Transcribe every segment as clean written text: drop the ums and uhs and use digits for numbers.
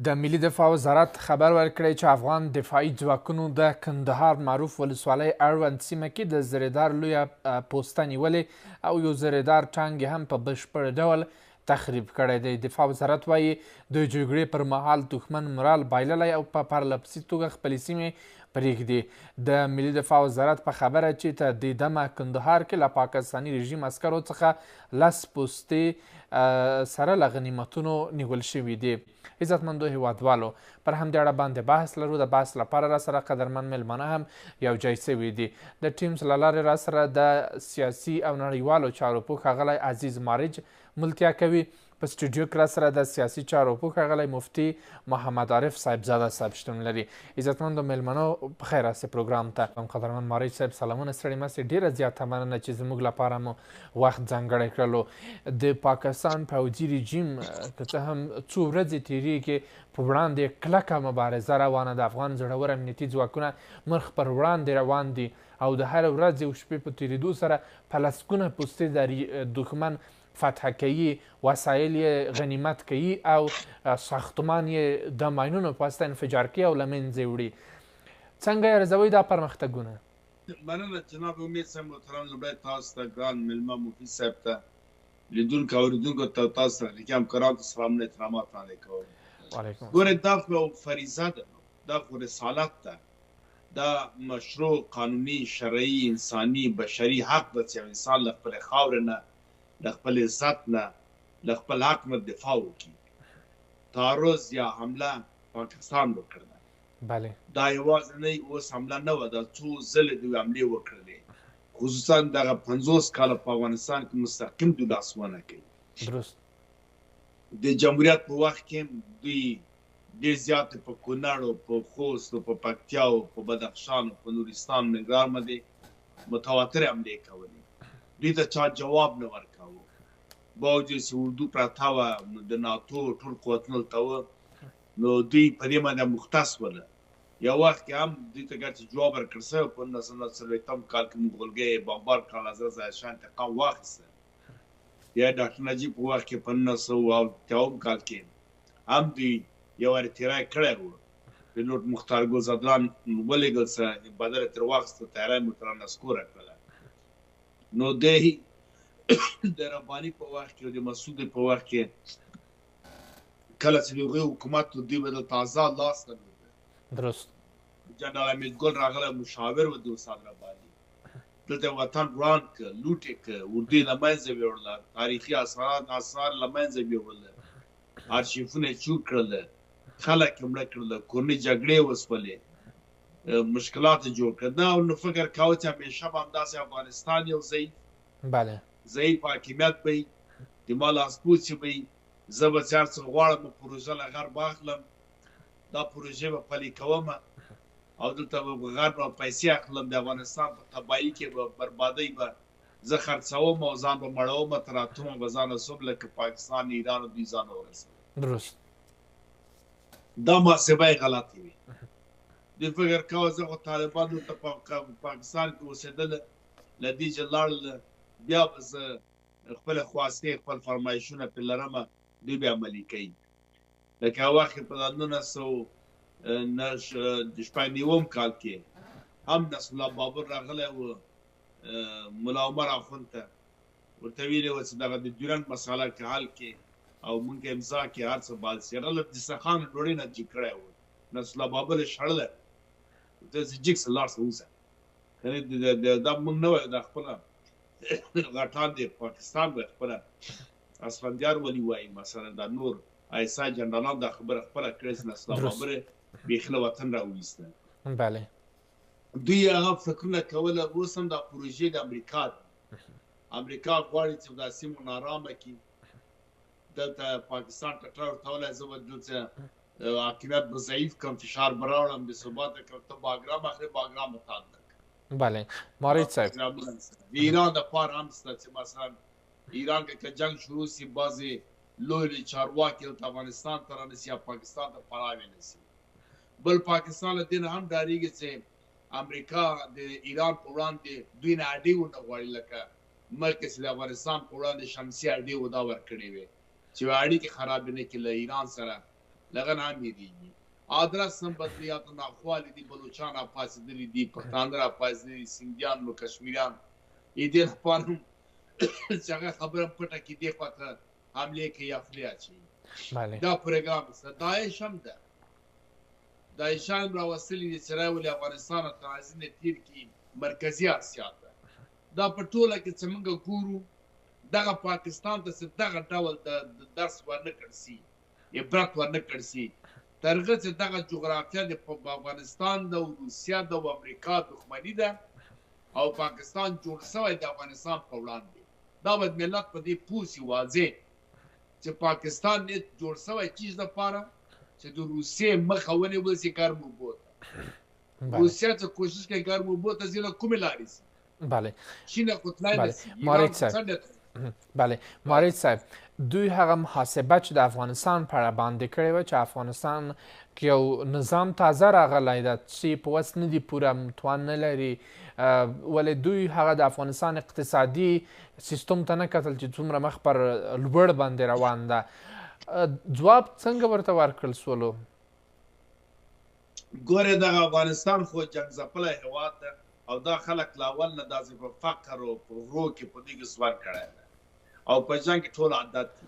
د ملي دفاع وزارت خبر ورکړی چې افغان دفاعي ځواکونو د کندهار معروف ولسوالۍ اړوند سیمه کې د زریدار لویه پوسته نیولې او یو زریدار ټانک یې هم په بشپړ ډول تخریب کړی دی. دفاع وزارت وایي د جګړې پر مهال دښمن مرال بایللی او په پرلپسې توګه خپلې سیمې پرېږدي. د ملي دفاع وزارت په خبره چې تر دې دمه کندهار کې له پاکستاني رژیم عسکرو څخه 10 پوستې سره له غنیمتونو نیول شوي دي. عزتمندو هیوادوالو، پر همدې اړه باندې بحث لرو. د بحث لپاره را سره قدرمن میلمانه هم یو ځای سوي دي. د ټیمز له لارې را سره د سیاسي او نړیوالو چارو پوه ښاغلی عزیز مارج ملتیا کوي. په سټوډیو کې را سره د سیاسي چارو پوه ښاغلی مفتي محمد عارف صاحبزاده صاحب شتون لري. عزتمندو میلمنو، په خیر راستئ پروګرام ته. قدرمن مارج صاحب سلامونه، ستړي مستې. ډېره زیاته مننه چې زموږ لپاره مو وخت ځانګړی کړلو. د پاکستان پوځي رژیم که څه هم څو ورځې تېرېږي په وړاندې کلکه مبارزه روانه ده. افغان زړور امنیتي ځواکونه مخ پر وړاندې روان دي او د هر ورځ یو شپې په تېرېدو سره په لسګونه پوستې د دښمن فتح کوي، وسایل یې غنیمت کوي او ساختمان یې د ماینونو په واسطه انفجار کوي او له منځه وړي. څنګه ارزوئ دا پرمختګونه؟ مننه جناب امید صاحب محترم. لومړی تاسو ته ګران میلمه مفید صاحب ته لیدونکو اورېدونکو ته تاسو ته حقیقي همکارانو ته سلامونه احترامات وړاندې کوم. ګورئ، دا خو یو فریضه ده، دا خو رسالت ده، دا مشروع قانوني شرعي انساني بشري حق ده چې یو انسان له خپلې خاورې نه، له خپل عزت نه، له خپل حق نه دفاع وکړي. تعرض یا حمله پاکستان وکړله. بله، دا یوازې اوس حمله نه وه، دا څو ځلې دوی حملې وکړلې. خصوصا دغه 50 کاله په افغانستان کې مستقیم دوی لاسوهنه کوي. درست. د جمهوریت په وخت کې دوی ډېر زیاتې په کونړ او په خوست او په پکتیا او په بدخشان او په نورستان ننګرهار باندې متواترې حملې کولې. دوی ته چا جواب نه ورکاوه. باوجود چې اردو پرته وه، د ناټو ټول قوتونه هلته وه، نو دوی په دې باندې مختص وله. یو وخت کې هم دوی ته ګرچې جواب ورکړل شوی، په 1940 کال کې مغولګۍ بمبار کړل، حضرت ظاهرشاه انتقام واخیسته. یا ډاکټر نجیب په وخت کې په 1980 کال کې هم دوی یو وارې تیری کړی و. پیلوټ مختار ګل زدران ولېږل څه بدله ترې واخیسته، تیاری مو ترې نسکوره کړله. نو دی د رباني په وخت کې او د مسعود په وخت کې کله چې د هغوی حکومت و، دوی به دلته آزاد لاس درلوده. درست. جنرال حمید ګل راغلی مشاور و د استاد رباني. دلته وطن وران کړ، لوټ یې کړ، اردو یې له منځه یوړله، تاریخي اثار له منځه یوړله، ارشیفونه یې چور کړله، خلک یې مړه کړله، کورنۍ جګړې وسولې، مشکلات یې جوړ کړل. نو فکر کاوه چې همیشه به همداسې افغانستان یو بله ضعیف حاکمیت به وي، د ما لاسپوڅي به وي. زه به چې هر څه غواړم پروژه له غرب اخلم، دا پروژې به پلي کوم او دلته به غرب نه پیسې اخلم، د افغانستان په تباهي کې به بربادۍ به زه خرڅوم او ځان به مړوم، تر اتمه به ځان رسوم لکه پاکستان، ایران او دوی ځان ورسوي. درست. دا محاسبه یې غلطې وي. دوی فکر کوه زه خو طالبانو ته پاکستان کې اوسېدله، له دې چې لاړله بیا به زه خپل خواستې خپل فرمایشونه پرې لرمه، دوی به عملي کوي. لکه هغه وخت په 1990 کال کې هم نصر الله بابر راغلی و ملا عمر اخوند ته، ورته ویلي وه چې دغه د ډیورند مسله کې حل کې او مونږ امضا کې هر څه بال شي. هغه له دسترخوان ډوډۍ نه جګ کړی و، نصر الله بابر یې شړلی، ورته چې جګ څه لاړ څه ووځه. دا مونږ نه وایو، دا خپله غټان دی پاکستان به خپله اسفندیار ولي وایي مثلا، دا نور ایسا جنرالان دا خبره خپله کړې چې نصر الله بابر یې بیخي له وطن راوویسته. بله. دوی هغه فکرونه کوله. اوس هم دا پروژې د امریکا ده. امریکا غواړي چې دا سیمه نارامه کړي، دلته پاکستان ټټر ورته ویلی زه به دلته حاکمیت به ضعیف کړم، فشار به راوړم، بې ثباته کړم، ته باګرام اخلې، باګرام به تا نه. بله مارج صاحب، د ایران دپاره هم شته چې مثلا ایران کې که جنګ شروع سي، بعضې لوی لوی چارواکي دلته افغانستان ته رانسي یا پاکستان ته پناه ونیسي. بل پاکستان له دې نه هم ډارېږي چې امریکا د ایران په وړاندې دوی نه اډې ونه غواړي، لکه مخکې چې د افغانستان په وړاندې شمسي اډې و دا ورکړې وې چې اړیکې خرابې نه کړي له ایران سره له هغه نه هم هېرېږي. ادرس هم بدلي، یا ناخوالې دي، بلوچان راپاڅېدلي دي، پښتانه راپاڅېدلي دي، سیندیان نو کشمیریان دې لپاره هم چې هغه خبره پټه کړي، دې خوا ته حملې کوي یا خولې اچوي. دا پروګرام شته. داعش هم ده، داعشان هم راوستلي دي چې راولي افغانستان او تنازل یې تېر کړي مرکزي اسیا ته. دا په ټوله کې چې موږ ګورو دغه پاکستان ته چې دغه ډول د درس ورنه کړل سي، عبرت ورنه کړل سي، تر هغه چې دغه جغرافیه د افغانستان ده او روسیه ده او امریکا دښمني ده او پاکستان جوړ شوی د افغانستان په وړاندې. دا باید ملت په دې پوه سي واضح چې پاکستان جوړ شوی چیز دپاره چې د روسیې مخه ونیول سي ګرم اوبو ته. روسیه چې کوشش کوي ګرم اوبو ته ځي، له کومې لارې سي؟ بله چین خو تلای نه سي. مارید صاحب، بله مارید صاحب، دوی هغه محاسبه چې د افغانستان په اړه باندې کړې وه چې افغانستان کې یو نظام تازه راغلی ده چې په وس نه دي پوره توان نه لري، ولې دوی هغه د افغانستان اقتصادي سیستم ته نه کتل چې څومره مخ پر لوړ باندې روان ده. ځواب څنګه ورته ورکړل سولو؟ ګورې دغه افغانستان خو جنګ ځپلی هېواد ده او دا خلک له اول نه داسې په فقر او په غرو کې په دې کې سور کړی ده او په جنګ کې ټول عادت دي.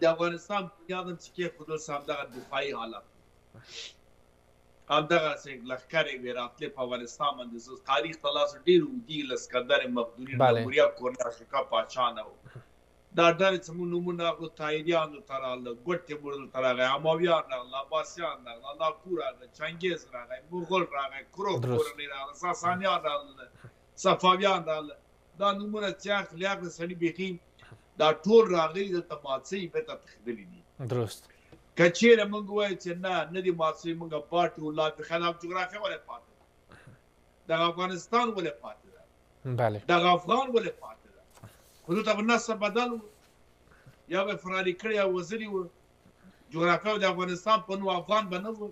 د افغانستان بنیاد هم چې کېښودل سه همدغه دفاعي حالت، همدغسې لښکرې وې راتلې په افغانستان باندې. زه تاریخ ته لاس ډېر اوږدي، لسکندر مقدوني، نموریا کورنۍ افریقا پاچا نه و. دا ډلې چې موږ نومونه اخلو، تایریانو ته راغله، ګوډ تیمور دلته راغی، امویان راغله، عباسیان راغله، لاکو راغله، چنګیز راغی، مغول راغی، کروک کورنۍ راغله، ساسانیان راغله، صفویان راغله. دا نومونه چې اخلي هغه سړي بیخي دا ټول راغلي دلته مات شوي بېرته تښتېدلي دي. درست. که چېرې موږ ووایو چې نه دي مات شوي، موږ پاتې وو، لا خلاف جغرافیه ولې پاتې ده؟ دغه افغانستان ولې پاتې ده؟ دغه افغان ولې پاتې ده؟ خو دلته به نسل بدل و، یا به فراري کړی یا وزري و، جغرافیه د افغانستان په نوم افغان به نه و،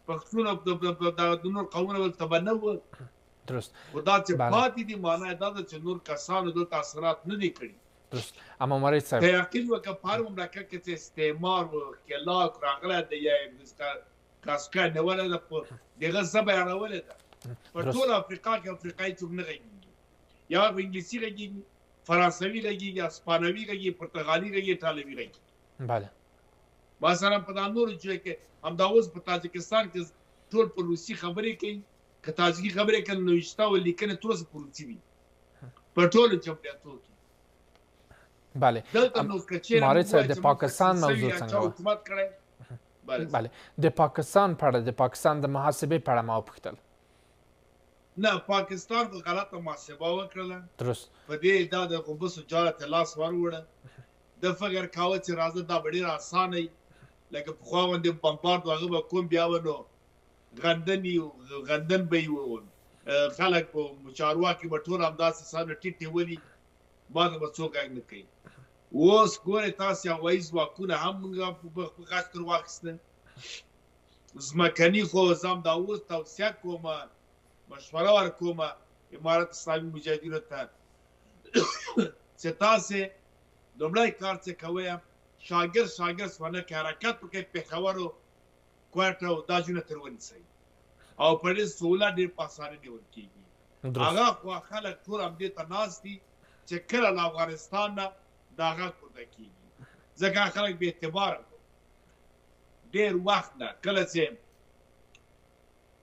پښتون د نور قومونه دلته به نه و. درست. خو دا چې پاتې دي معنی دا ده چې نور کسانو دلته اثرات نه دي کړي. درست. اما مارید صاحب، که یقین وکړه په هر مملکت کې چې استعمار و ښکېلاک راغلی دی یا کاسکه نیولې ده، په دغه ژبه یې اړولې ده. په ټوله افریقا کې افریقایي څوک نه غږېږي، یا په انګلیسي غږېږي، فرانسوي غږېږي، اسپانوي غږېږي، پرتغالي غږېږي، ایټالوي غږېږي. مثلا په دا نورو ځایو کې همدا اوس په تاجکستان کې ټول په روسي خبرې کوي، که تاجکي خبرې کوي نو نوشته او لیکنې تر اوسه په روسي دي په ټولو جمهوریتونو کې. بله. مارید صاحب، د پاکستان موضوع څنګه وه؟ بله، د پاکستان په اړه، د پاکستان د محاسبې په اړه ما وپوښتل. نه، پاکستان خو غلطه محاسبه وکړله. درست. په دې دا د غوبسو جاله ته لاس وروړه. ده فکر کاوه چې راځه دا به ډېر اسانه وي، لکه پخوا غوندې بمبارد هغه به کوم بیا به نو غندن به یې خلک په چارواکي به ټول همداسې سره ټیټ نیولي، ما ته به څوک غږ نه کوي. اوس ګورئ تاسې هوایي ځواکونه هم موږ په غږ تر واخیسته. ځمکني خو زه همدا اوس توصیه کومه، مشوره ورکومه امارت اسلامي مجاهدینو ته چې تاسې لومړی کار چې کوئ شاګرد ونه کړئ، حرکت وکړئ، پېښور او کوټه او دا ځایونه تر ونیسئ او په ډېر سهولت ډېر په اسانۍ نیول کېږي. هغه خو خلک ټول همدې ته ناست دي چې کله له افغانستان نه دا غږ پورته کېږي، ځکه خلک بې اعتباره ډېر وخت نه. کله چې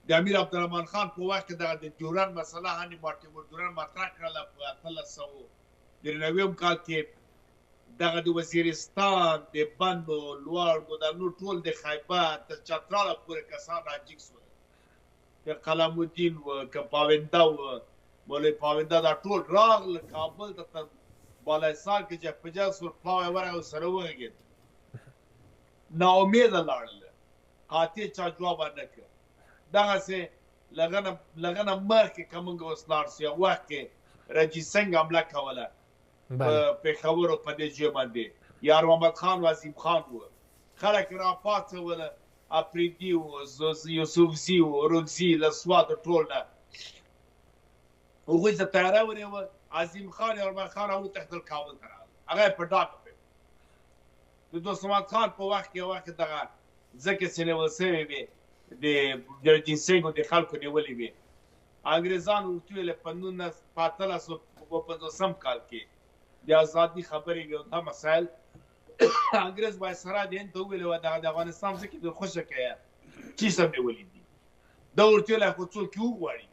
د امیر عبدالرحمن خان په وخت کې دغه د ډیورند مسله هاني مارټین ډیورند مطرح کړله په 1893 کال کې. دغه د وزیرستان د بندو لوړو دا نور ټول د خیبر تر چتراله پورې کسان راجګ شول، که قلم الدین و که پاونده و مولوي پاونده دا ټول راغله کابل ته تر بالایسار کې چې په جاس ور پلاوی ورغه سره وغږېد، ناامیده لاړله، قاطع چا جواب نه کړ. دغسې لږه نه مخکې که موږ اوس لاړ شو، یو وخت کې رنجیت سنګ حمله کوله په پېښور او په دې ځای باندې، یار محمد خان و عظیم خان و، خلک یې راپاڅوله، اپریدي و، یوسفزي و، روزي له سواتو ټول نه هغوی ته تیاره ونیوه. عظیم خان یا محمد خان راوتښتل کابل ته راغله، هغه یې په ډاګه د دوست محمد خان په وخت کې یو وخت دغه ځکه چې نیول سوې وې د جنسینګو د خلکو نیولې وې انګریزانو ورته ویل په 1950 کال کې د ازادي خبرې وې او دا مسایل انګریز وایسرا د هند ته وویلې وه دغه د افغانستان ځکه د خوښه کوې چې سم نیولې دي دا ورته ویلی خو څوک یې وغواړي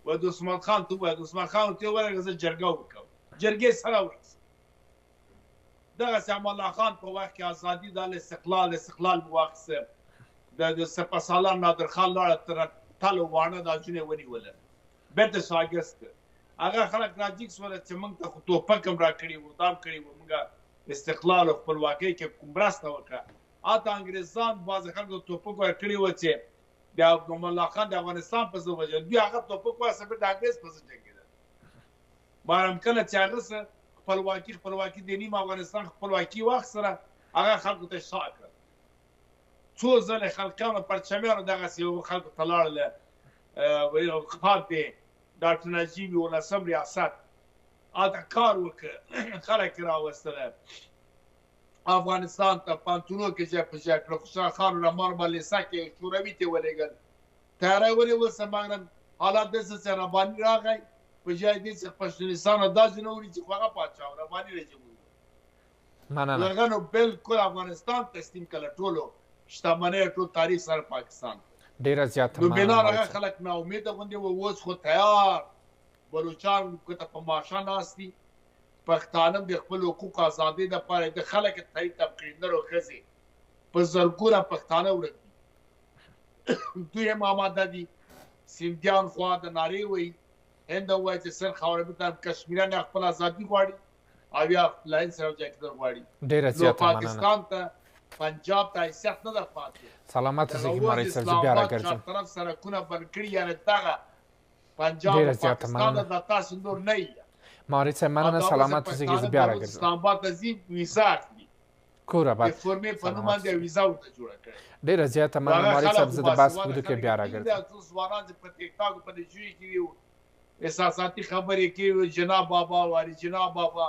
و دوست محمد خان ته وویل دوست محمد خان ورته ورغله زه جرګه وکړم جرګې سره ورسېد دغسې امان الله خان په وخت کې ازادي دا استقلال واخیسته د سپهسالار نادر خان لاړه تر تل واڼه دا جونې ونیوله بېرته شاګرد کړ هغه خلک راجګ سول چې موږ ته خو ټوپک هم راکړي وو دا هم کړي وو موږ استقلال او خپلواکۍ کې کوم مرسته وکړه هلته انګریزان بعضې خلکو ته ټوپک ورکړي وو چې د امان الله خان د افغانستان په ضد وژل دوی هغه ټوپک واسه بېرته د انګریز په ضد جنګېدل بارم کله چې هغه څه خپلواکي د نیم افغانستان خپلواکي واخیستله هغه خلکو ته شا کړل څو ځلې خلقیانو پرچمیانو دغسې یو خلکو ته لاړله خاک دی ډاکټر نجیب 11 ریاست هلته کار وکړه خلک یې راوستله افغانستان ته پانتونو کې ځای په ځای کړه خوشحال خان رحمان بالیسه کې شوروي ته ولېږل تیاری ونیول سماګرن حالات داسې چې رباني راغی په ځای دې چې پښتونستان داسې نه وړي چې خو هغه پاچا و رباني رژیم و هغه نو بلکل افغانستان تسلیم کړه ټولو شتمنۍ ټول تاریخ سره پاکستان ډېره زیاته نو بنا هغه خلک ناامیده غوندې وو اوس خو تیار بلوچان که ته په ماشه ناست دي پښتانه د خپل حقوق ازادۍ دپاره د خلک تایید طبقې نر او ښځې په زرګونه پښتانه ورک دي دوی هم آماده دي سیندیان خوا د نارې وایي هند وایي چې سر خاوره بتان کشمیریان خپل ازادي غواړي او یا لاین سره یو ځای کېدل غواړي ډېره زیاته مننه پاکستان ته پنجاب ته حیثیت نه ده پاتې سلامت اوسئ مارۍ صاحب زه بیا راګرځم طرف سرکونه بند کړي یعنې دغه پنجاب او پاکستان د تاسو نور نه یي مارۍ صاحب مننه سلامت اوسئ زه بیا راګرځم اسلام آباد ته ځي ویزا اخلي کور آباد د فورمې په نوم باندې ویزا ورته جوړه کړې ډېره زیاته مننه مارۍ صاحب زه د بحث په اوږدو کې بیا راګرځم څو ځوانان چې په ټیک ټاک په دې جوړې کې وي احساساتي خبرې کوي جناب بابا واري جناب بابا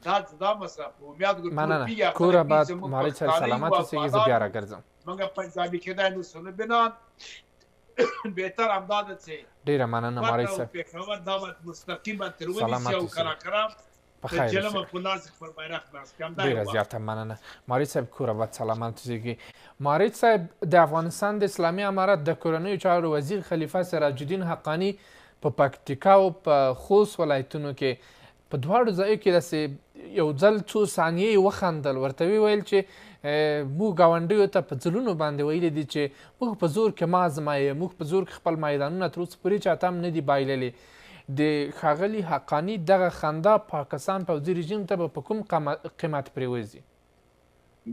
دا مسله په امید مننه کور آباد مارۍ صاحب سلامت اوسئ زه بیا راګرځم موږ پنجابي کېدای نو سونه بنان بهتر همدا ده چې ډېره مننه مارۍ صاحب پېښور دا مستقیمه تر ونیسي او کراکرام په خیر جلمه په لاس خپل بیرغ بس ډېره زیاته مننه مارۍ صاحب کور آباد سلامت اوسئ مارۍ صاحب د افغانستان د اسلامي امارت د کورنیو چارو وزیر خلیفه سراج الدین حقاني په پکتیکا او په خوست ولایتونو کې په دواړو ځایو کې داسې یو ځل څو ثانیې وخندل ورته ویل چې موږ ګاونډیو ته په ځلونو باندې ویلي دي چې موږ په زور کې ما ازمایه موږ په زور کې خپل میدانونه تر اوسه پورې چاته هم نه دي بایللي د ښاغلي حقاني دغه خندا پاکستان پوځي رژیم ته به په کوم قیمت پرېوځي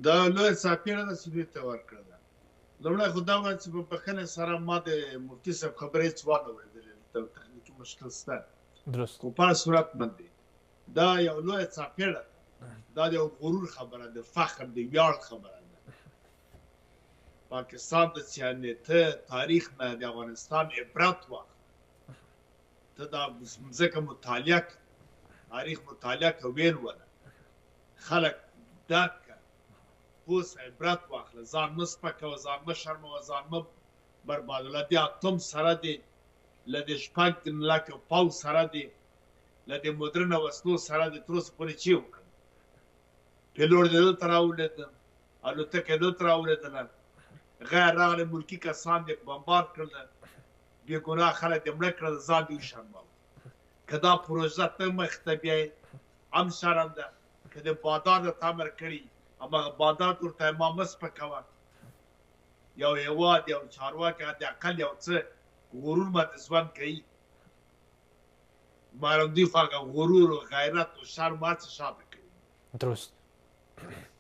دا لویه څاپېړه ده چې دوی ته ورکړه ده لومړی خو دا ووایم چې په بښنې سره ما د مفتي صاحب خبرې هېڅ ونه اورېدلې تخنیکي مشکل شته درست خو په هر صورت باندې دا یو لویه څاپېړه ده دا د یو غرور خبره ده فخر د ویاړ خبره ده پاکستان د څیانېته تاریخ نه د افغانستان عبرت واخله ته دا مځکه مطالعه کړه تاریخ مطالعه کړه ویل وله خلک درک کړه اوس عبرت واخله ځان مه سپکوه ځان مه شرموه ځان مه بربادوه له دې اتم سره دی له دې 6 لکه پوځ سره دی له دې مدرنه وسلو سره دی تر اوسه پورې چې وکړه پیلوټ دې دلته راولېده الوتکه یې دلته راولېدله غیر راغلي ملکي کسان دې بمبار کړله بې ګناه خلک دې مړه کړل ځان دې وشرماوه که دا پروژه ته مخ ته بیایې هم شرم ده که د بادار درته امر کړي هماغه بادار ورته ما مه سپکوه یو هېواد یو چارواکی حد اقل یو څه غرور باندې ژوند کوي مارم دوی خو هغه غرور و غیرت و شرم هر څه شاته کوي درست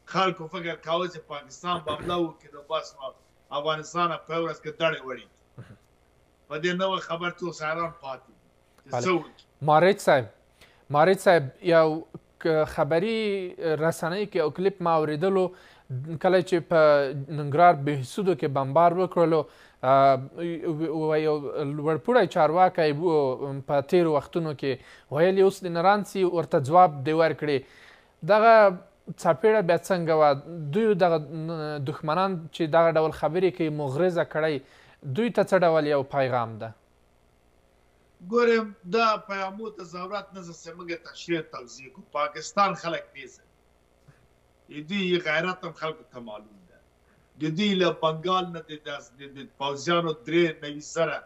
خلکو فکر کاوه چې پاکستان به حمله وکړي نو بس نو افغانستان په یوه ورځ کې دړې وړي په دې نه وه خبر څو حیران پاتې دي چې څه وکړي مارج صاحب یو خبري رسنۍ کې یو کلیپ ما اورېدلو کله چې په ننګرهار بهسودو کې بمبار وکړلو یو لوړپوړی چارواکی په تېرو وختونو کې ویلي اوس د نرانسي ورته ځواب دی ورکړي دغه څپېړه بیا څنګه وه؟ دوی دغه دښمنان چې دغه ډول خبرې کوي مغرضه کړی، دوی ته څه ډول یو پیغام ده؟ ګورم دا پیغامو ته ضرورت نه چې موږ تشریح توضیح کړو. پاکستان خلک پیژني، دوی غیرت هم خلکو ته معلوم ده. د دوی له بنګال نه د پوځیانو 93 زره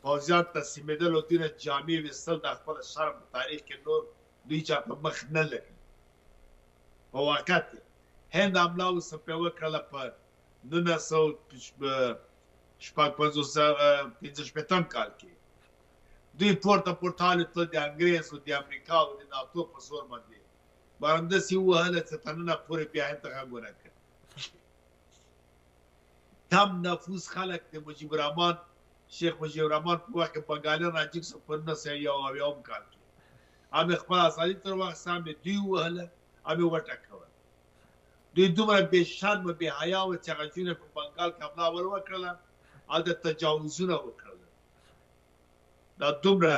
پوځیان تسلیمېدل او دوی نه جامې ویستل د خپل شرم په تاریخ کې نور دوی چا په مخ نه لري. په واقعیت کې هند حمله اوس پرې وکړله په 1955 کال کې. دوی پورته پورتالې تلل د انګریز او د امریکا او د ناتو په زور باندې بارندسې ووهله چې تر ننه پورې بیا هند ته غږ ونه کړ. تم نفوس خلک د مجيب الرحمن شیخ مجيب الرحمن په وخت کې بنګالیان راجګ شو په 1901 کال کې. همې خپل ازادي تر واخیسته، همې دوی ووهله، همې وټکوله. دوی دومره بې شرمه بې حیا وه چې هغه نجونې په بنګال کې حمله ور وکړله، هلته تجاوزونه وکړل. دا دومره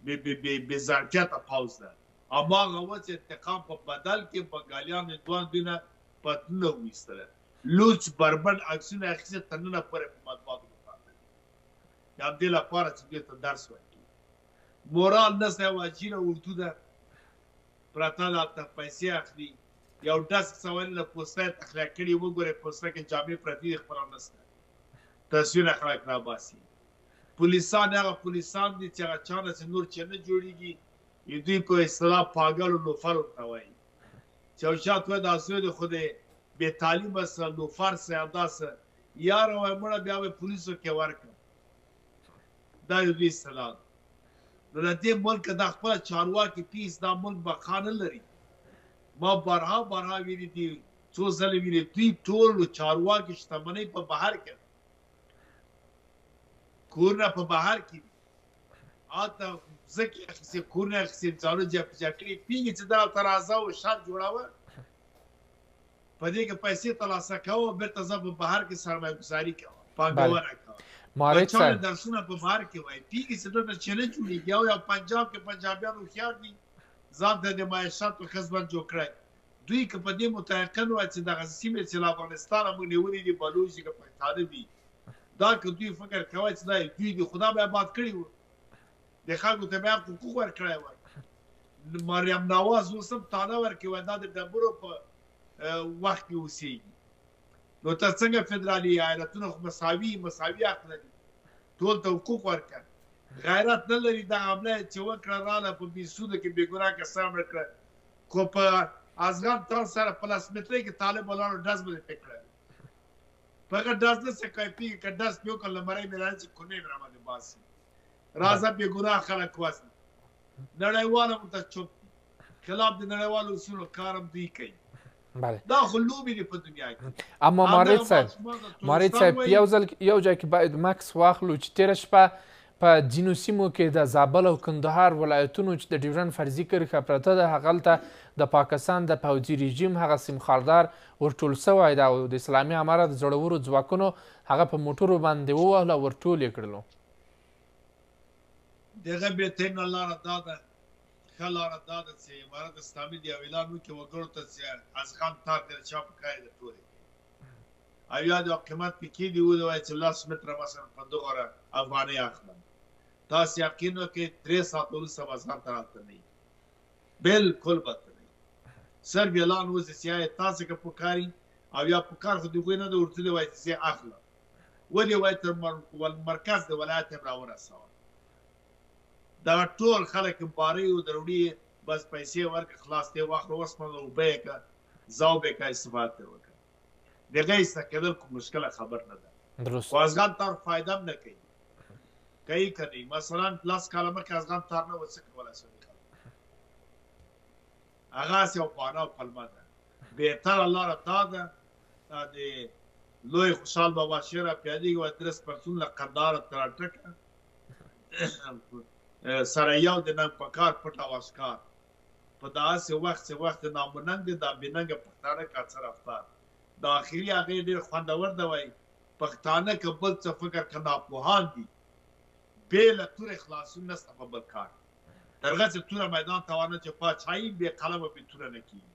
بې ظرفیته پوځ ده. هماغه وه چې انتقام په بدل کې بنګالیانو دوی نه پتلونه وایستله، لوچ بربنډ عکسونه یې اخیستي تر ننه پورې په مطبوعاتو کې پراته دي. د همدې لپاره چې دوی ته درس ورکړي. مورال نسته، یوه عجیبه اردو ده پرته ده، هلته پیسې اخلي. یو ډسک سوالي له پوسته یې تخلیه کړي، وګورئ پوسته کې جامې پرتې دي، خپله نسته، تصویرونه خلک راباسي. پولیسان هغه پولیسان دي چې هغه چا نه چې نور چې نه جوړېږي، دوی په اصطلاح پاګل و لوفر ورته وایي. چې یو چا ته وایي دا زوی د خو د بې تعلیمه سه لوفر سه یا داسه یاره وایي مړه بیا به پولیسو کې ورکړه. دا د دوی اصطلاح ده. نو د دې ملک دا خپله چارواکي پیس دا ملک بقا نه لري. ما بارها ویلي دي، څو ځلې ویلي، دوی ټول چارواکي شتمنۍ په بهر کې ده، کورونه په بهر کې دي، هلته ځکې اخیستې، کورونه اخیستې، ځانونه جفجا کړي. پوهېږي چې دا ترازه او شر جوړوه، په دې کې پیسې ترلاسه کوه، بېرته ځه په بهر کې سرمایه ګزاري کوه، پانګونه کوه. بچیان درسونه په بهر کې وایي. پوهېږي چې دلته چې نه جوړېږي. او پنجاب کې پنجابیان هوښیار دي، ځان ته د معیشتو خدمت جوړ کړی. دوی که په دې متیقن وای چې دغه سیمې چې له افغانستانه موږ نیولې دي، بلوچ دي که پښتانه دي، دا که دوی فکر کوی چې دا دوی دي خدا به آباد کړي وو، د خلکو ته به حقوق ورکړی وای. مریم نواز اوس هم تانه ورکړي وای، دا د ډبرو په وخت کې اوسېږي. نو ته څنګه فدرالي ایالتونه خو مساوي حق لري، ټول ته حقوق ورکړه. غیرت نه لري. دا حمله چې وکړه راله په بیسوده کې بې ګناه کسان مړه کړه، خو په افغان تان سره په لاسمترۍ کې طالب ولاړو ډز به دې پې کړی. په هغه ډز نه څه کوي، پوهېږي که ډز پې وکړل له مرۍ مې رانیسي، کونې مې راباندې باسي. راځه بې ګناه خلک وژني. نړیوال هم ورته چوپ دي، خلاف د نړیوالو اصولو کار هم دوی کوي. دا خو لوبې دي په دنیا کې. اما مارید صاحب یو ځای کې باید مکس واخلو چې تېره شپه په ځینو سیمو کې د زابل او کندهار ولایتونو چې د ډیورند فرضي کرښه پرته ده، هغلته د پاکستان د پوځي رژیم هغه سیمخاردار ورټول سوی ده او د اسلامي امارت د زړورو ځواکونو هغه په موټرو باندې ووهله او ورټول یې کړلو. د هغه بهترینه لاره دا ده، ښه لاره دا ده چې امارت اسلامي د یو اعلان وکړي وګړو ته چې ازغان تار د چا په کار ده ټولې، او یا د قیمت پې کېږي ووایي چې 10 متره مثلا په دغه افغانۍ اخلم. تاسو یقین وکړئ 3 ساعته وروسته به ځان ته هلته نه وي، بلکل به ته نه وي. صرف اعلان وځي چې یا تاسو که پکاري او یا پکار خو د هغوی نه ده، ورتلي وایي چې زه اخلم، ولې وایي تر مرکز د ولایت یې راورسوه. دغه ټول خلک بارۍ او دروړي، بس پیسې ورکړه، خلاص دې واخله، وسپنه اوبه یې کړه، ځاو به یې کړه، استفاده ترې وکړه. د هغه ایسته کېدل کوم مشکله خبر نه ده. خو ازغان تار فایده هم نه کوي. کوي که نه؟ مثلا 10 کاله مخکې ازغان تار نه و، څه کولی شوی خلک؟ هغه هسې یو بهانه او پلمه ده. بهتره لاره دا ده، دا د لوی خوشحال بابا شعر راپیادېږي، وایي 30 پرسون له قنداره تر اټکه سره یو د ننګ په کار پټ او اشکار، په داسې وخت چې وخت نامننګ دی، دا بېننګه پښتانه کا څه رفتار. د آخري هغې ډېر خوندور ده، وایي پښتانه که بل څه فکر که ناپوهان دي، بې له تورې خلاصون نسته په بل کار. تر هغه چې توره میدان ته وانه چې پاچایي بې قلمه بې توره نه کېږي.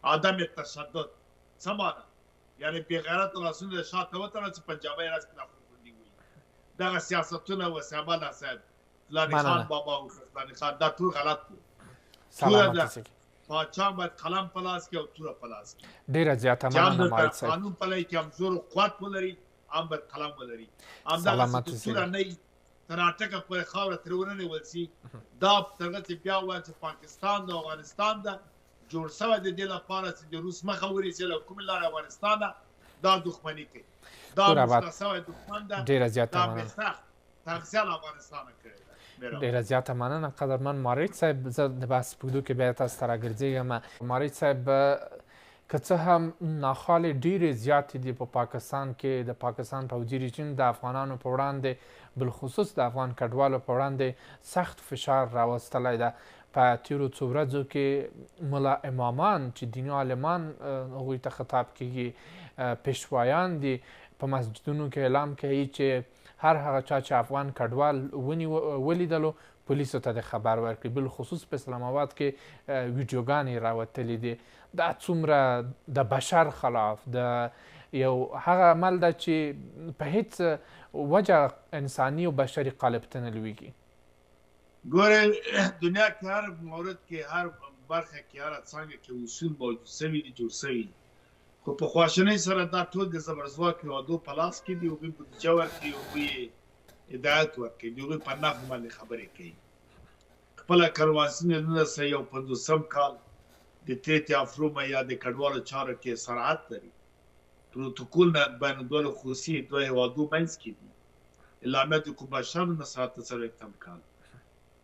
عدم تشدد څه معنی یعنې بې غیرته لاسونه د شاته وتړه چې پنجابی راځي په نافرماني وایي دغه سیاستونه اوس عمله صاحب فلاني خان بابا او فلاني خان دا ټول غلط دي توره ده پاچا باید قلم په لاس کې او توره په لاس کې ډېره زیاته مننه مارید صاحب قانون پلی کې هم زور و قوت ولري هم باید قلم ولري همدغسې چې توره نه وي تر اټکه پورې خاوره ترې وننیول سي دا ترغه چې بیا ووایه چې پاکستان د افغانستان ده جوړ شوی د دې لپاره چې د روس مخه ونیسي له کومې لارې افغانستان ده دا دښمني کوي دا مشته شوی دښمن ده ډېره زیاته دا مننه بېسخت تغذیه له افغانستانه کړې ده ډېره زیاته مننه قدرمن مارید صاحب زه د بحث په اوږدو کې بیا تاسو ته راګرځېږم مارید صاحب که څه هم ناخوالې ډېرې زیاتې دي په پاکستان کې د پاکستان پوځي رژیم د افغانانو په وړاندې بالخصوص د افغان کډوالو په وړاندې سخت فشار راوستلی ده په تیرو څو ورځو کې ملا امامان چې دیني عالمان هغوی ته خطاب کیږي پیشوایان دي په مسجدونو کې اعلان کوي چې هر هغه چا چې افغان کډوال ولیدلو پولیسو ته د خبر ورکړي بالخصوص په اسلام آباد کې ویډیوګانې راوتلې دي دا څومره د بشر خلاف د یو هغه عمل ده چې په هیڅ وجه انساني او بشري قالب ته نه لویږي ګوره دنیا کې هر مورد کې هر برخه کې هر څانګه کې اصول موجود سوي دي جوړ سوي خو په خواشنۍ سره دا ټول د زبرځواک هېوادو په لاس کې دي هغوی بودیجه ورکوي هغوی هدایت ورکوي د هغوی په نفع باندې خبرې کوي خپله کروانسین 1950 کال د تریت افرومه یا د کډوالو چارو کې سرعت لري پروتوکول نه بین الدول خصوصي دوه هېوادو منځ کې دي اعلامیه د کوباشان 1940 کال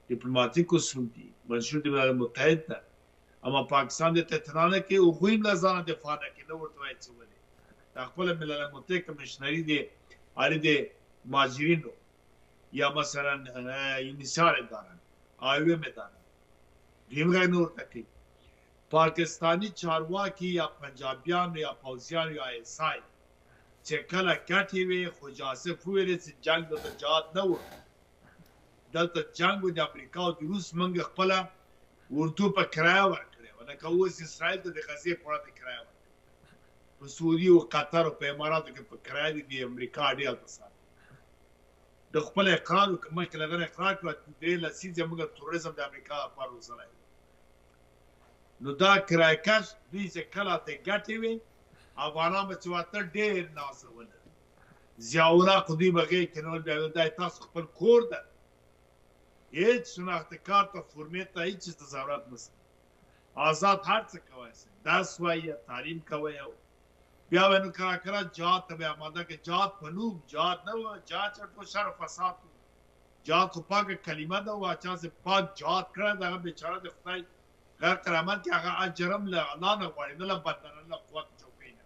دیپلوماتیک اصول دي منشور د ملل متحد ده اما پاکستان د تهران کې هغوی هم له ځانه دفاع نه کوي نه ورته وایي څه ولې د خپله ملل متحد کمیشنري د عالي د مهاجرینو یا مثلا یونیسار اداره IOM اداره دوی هم غیر نه ورته کوي پاکستانی چارواکي یا پنجابیان یا پوځیان یا ISI چې کله ګټې وې خو جاسف وویلې چې جنګ دلته جهاد نه و دلته جنګ و د امریکا او د روس موږ خپله اردو په کرایه ورکړې وه لکه اوس اسرائیل ته د غزې په وړاندې کرایه ورکړې په سعودي او قطر او په اماراتو کې په کرایه دي د امریکا ډېر هلته ساتي د خپل اقرار وکړه مخکې له هغه اقرار کړه درې لسیزې موږ تروریزم د امریکا لپاره روزلی نو دا کرایه کش دوی چې کله ته ګټې وې افغانان به چې واته ډېر نازول ضیاءالله خو دوی به غېږ کې نه ول بیا دا تاسو خپل کور ده هیڅ شناخته کارت او فورمې ته هیڅ چیز ته ضرورت نشته آزاد هر څه کوی شئ درس وایي تعلیم کوی او بیا به نو کله جهاد ته به آماده که جهاد په نوم جهاد نه و جهاد چټ و شر فساد و جهاد خو پاکه کلمه ده و چا چې پاک جهاد کړی د هغه بیچاره د خدای غیر کرامت کې هغه اجر هم له الله نه غواړي نه له بدن نه له قوت چوکۍ نه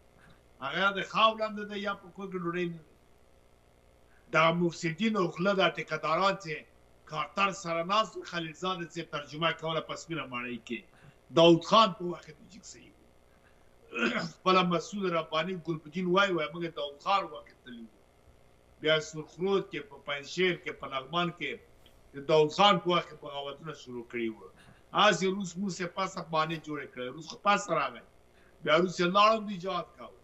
هغه د خاو لاندې ده یا په کور کې ډوډۍ نه دا مفسدین او غله دا ټیکهداران چې کارتر سره ناست خلیلزاد چې ترجمه کوله په سپینه ماڼۍ کې داود خان په وخت کې جګسي خپله مسعود رباني ګلبدین وایي موږ داود خان وخت تللي بیا سرخرود کې په پنجشیر کې په لغمان کې د داود خان په وخت کې بغاوتونه شروع کړي وو هسې روس موږ یې پس افغانۍ جوړې کړې روس خو پس راغی بیا روس یې لاړم دوی جهاد کاوه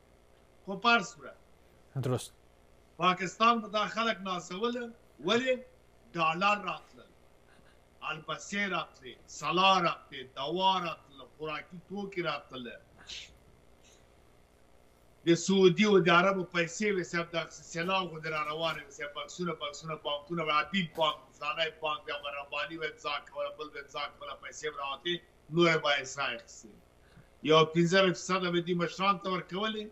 خو پر صورت درست پاکستان به دا خلک ناسوله ولې ډالر راتلل البسې راتلې سلا راتلې دوا راتله خوراکي توکي راتله د سعودي او د عربو پیسې وې صاحب د سیلاب خو د راروانې وې صاحب بکسونه بانکونه به حبیب بانک فلانی بانک بیا به رباني به امضا کوله بل به امضا کوله پیسې به راوتې نورې به یې سا اخیستې یو 15% به دې مشرانو ته ورکولې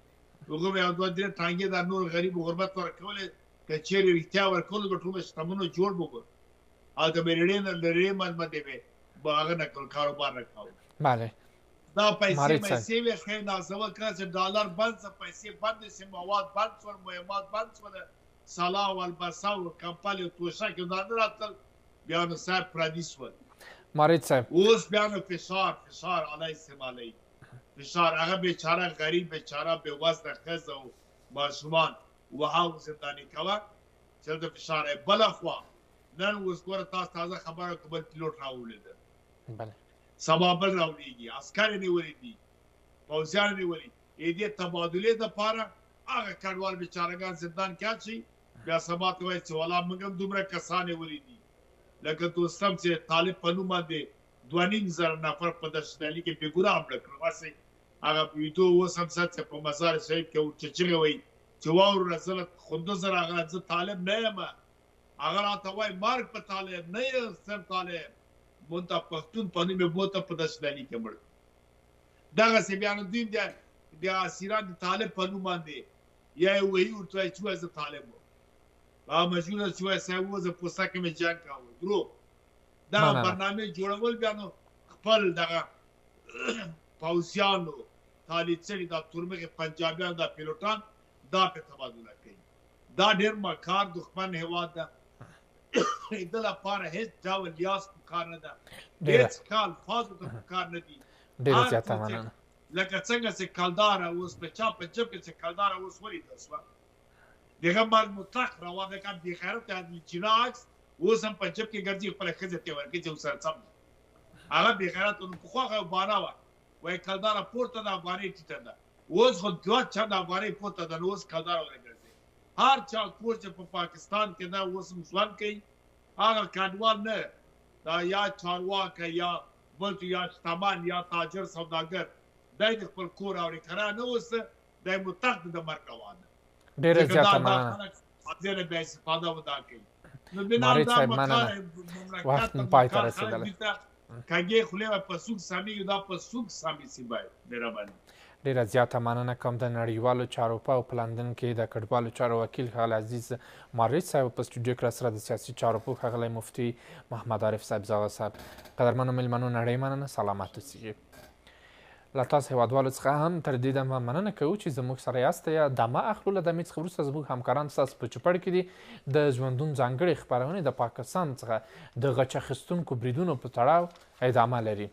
هغه به یو دوه درې ټانګې دا نور غریب غربت ورکولې که چیرې رښتیا ورکولو به ټول شتمنو جوړ به هلته به رېړې نه له رېړې ملمدې به هغه نه کول کاروبار نه کول بله دا پیسې وې ښې نازول کړه چې ډالر بند شه پیسې بندې شي مواد بند شول مهمات بند شول سلا او البسه او کمپل او توشک دا نه راتلل بیا نو صاحب پردي شول مارید صاحب اوس بیا نو فشار علی استعمالوي فشار هغه بیچاره غریب بیچاره بېوزله ښځه او ماشومان وهاو زنداني کوه چې د فشار بله خوا نن اوس ګوره تاسو تازه خبره کوم بل پیلوټ راولېده بله سبا بل راولېږي عسکر یې نیولي دي پوځیان نیولي دې تبادلې دپاره هغه کډوال بیچارهګان زندان کې اچوي بیا سبا ته وایي چې والا موږ هم دومره کسان نیولي دي لکه دوستم چې طالب په نوم باندې 2.5 نفر په دشتالي کې بېګناه مړه کړل واسې هغه ویډیو اوس هم ساتي په مزار شریف کې ورته چغې وایي چې واوره زه له 15 هغه زه طالب نه یم هغه راته وایي مرګ په طالب نه یې سر طالب مونږ ته پښتون په نوم یې بوته په دشتالي کې مړ دغسې بیا نو دوی بیا اسیران د طالب په نوم باندې یا یې وایي ورته وایي چې وایي زه طالب وم هغه مجبور چې وایي صاحب وه زه پوسته کې مې جنګ کاوه دروغ دغه برنامې جوړول بیا نو خپل دغه پوځیانو تالید شوي دا تورمخې پنجابیان دا پیلوټان دا پې تبادله کوي دا ډېر مکار دښمن هېواد ده د لپاره هېڅ ډول لیاس پکار نه ده هېڅ ښه الفاظو ته پکار نه دي ډېره زیاته مننه لکه څنګه چې کلداره اوس په چا په جب کې چې کلداره اوس ولیده شوه دغه مرګ مطلق روا ده که بېخیرته چینه عکس اوس هم په جب کې ګرځي خپله ښځې ته ورکوي چې ورسره سم ده هغه بېخیرته نو پخوا هغه بانه وه وایي کلداره پورته ده افغانۍ ټیټه ده اوس خو 2 چنده افغانۍ پورته ده نو اوس کلداره ورته ګرځي هر چا کور چې په پاکستان کې ده اوس هم ژوند کوي هغه کډوال نه دا یا چارواکی یا بل یا شتمن یا تاجر سوداګر دی د خپل کور اوري کرا نه اوس دی مطلق د مرګ روان ده ډېره زیاته مننه ځینې بیا استفاده ودا کوي نو مارید صاحب مننه وخت مو پای ته رسېدلی کږې خولې به په سوک سمیږي دا په سوک سامي سي باید مهرباني ډېره زیاته مننه کوم د نړیوالو چارو په په لندن کې د کډوالو چارو وکیل ښاغلی عزیز مارید صاحب په سټوډیو کې راسره د سیاسي چارو پوه ښاغلی مفتي محمد عارف صاحب زاغه صاحب قدرمنو میلمنو نړۍ مننه سلامت اوسئ له تاسو هېوادوالو څخه هم تر دې دمه مننه کوو چې زموږ سره یاست یا دمه اخلو له دمې څخه وروسته زموږ همکاران ستاسو په چوپړ کې دي د ژوندون ځانګړې خپرونې د پاکستان څخه د غچ اخیستونکو بریدونو په تړاو ادامه لري